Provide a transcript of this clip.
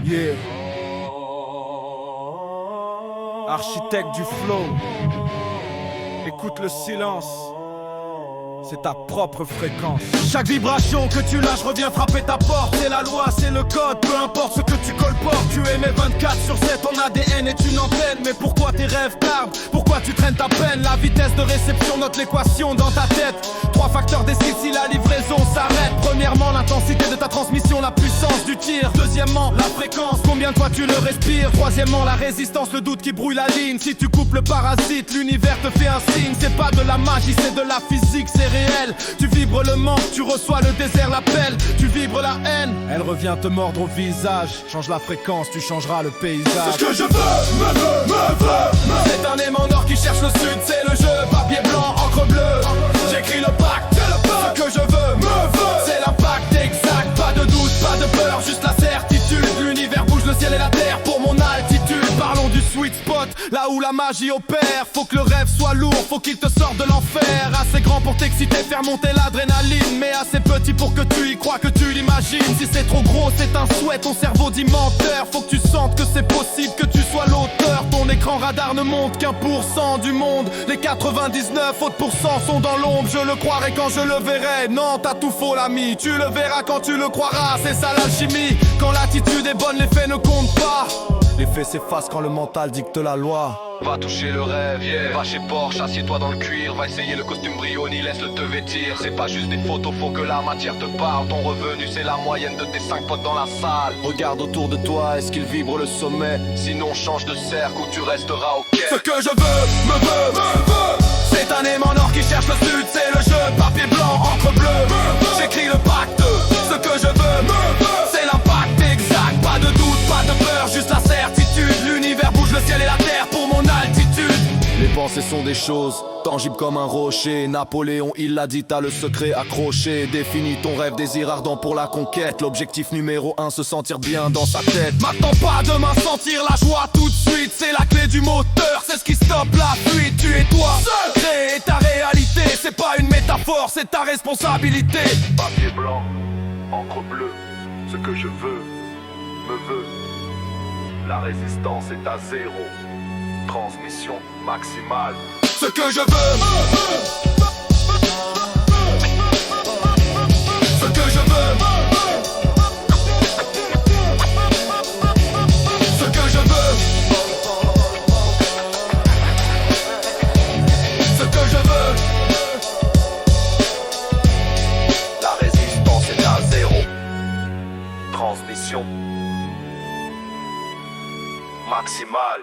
Yeah. Architecte du flow. Écoute le silence. C'est ta propre fréquence. Chaque vibration que tu lâches revient frapper ta porte. C'est la loi, c'est le code, peu importe ce que tu colportes. Tu aimais 24/7, ton ADN est une antenne. Mais pourquoi tes rêves tardent? Pourquoi tu traînes ta peine? La vitesse de réception note l'équation dans ta tête. 3 facteurs décident si la livraison s'arrête. Premièrement, l'intensité de ta transmission, la puissance du tir. Deuxièmement, la fréquence, combien de fois tu le respires. Troisièmement, la résistance, le doute qui brouille la ligne. Si tu coupes le parasite, l'univers te fait un signe. C'est pas de la magie, c'est de la physique, c'est réel. Tu vibres le manque, tu reçois le désert, l'appel. Tu vibres la haine, elle revient te mordre au visage. Change la fréquence, tu changeras le paysage. Ce que je veux, me veut. C'est un aimant nord qui cherche le sud, c'est le jeu. Papier blanc, encre bleue. J'écris le pacte, ce que je veux, me veut. C'est l'impact exact, pas de doute, pas de peur, juste la certitude. L'univers bouge le ciel et la terre pour mon altitude. Parlons du sweet spot, là où la magie opère. Faut que le rêve soit lourd, faut qu'il te sorte de l'enfer. Assez grand pour t'exciter, faire monter l'adrénaline, mais assez petit pour que tu y crois, que tu l'imagines. Si c'est trop gros, c'est un souhait, ton cerveau dit menteur. Faut que tu sentes que c'est possible, que tu sois l'auteur. Ton écran radar ne montre qu'1% du monde. Les 99 autres pourcents sont dans l'ombre. Je le croirai quand je le verrai. Non, t'as tout faux l'ami, tu le verras quand tu le croiras. C'est ça l'alchimie, quand l'attitude est bonne, les faits ne comptent pas. Les faits s'effacent quand le mental dicte la loi. Va toucher le rêve, yeah. Va chez Porsche, assieds-toi dans le cuir. Va essayer le costume Brioni, laisse-le te vêtir. C'est pas juste des photos, faut que la matière te parle. Ton revenu c'est la moyenne de tes 5 potes dans la salle. Regarde autour de toi, est-ce qu'il vibre le sommet? Sinon change de cercle ou tu resteras au quai. Ce que je veux, me veut. C'est un aimant nord qui cherche le sud, c'est le jeu. Papier blanc, encre bleue. J'écris le pacte, ce que je veux, c'est l'impact exact. Pas de doute, pas de peur, juste la certitude. L'univers bouge le ciel et la terre pour mon altitude. Les pensées sont des choses tangibles comme un rocher. Napoléon, il l'a dit, t'as le secret accroché. Définis ton rêve, désir ardent pour la conquête. L'objectif numéro 1, se sentir bien dans sa tête. Maintenant pas demain, sentir la joie tout de suite. C'est la clé du moteur, c'est ce qui stoppe la fuite. Tu es toi, seul, créer ta réalité. C'est pas une métaphore, c'est ta responsabilité. Papier blanc, encre bleue. Ce que je veux, me veut. La résistance est à 0. Transmission maximale. Ce que je veux, ce que je veux, ce que je veux, ce que je veux. La résistance est à 0. Transmission maximale.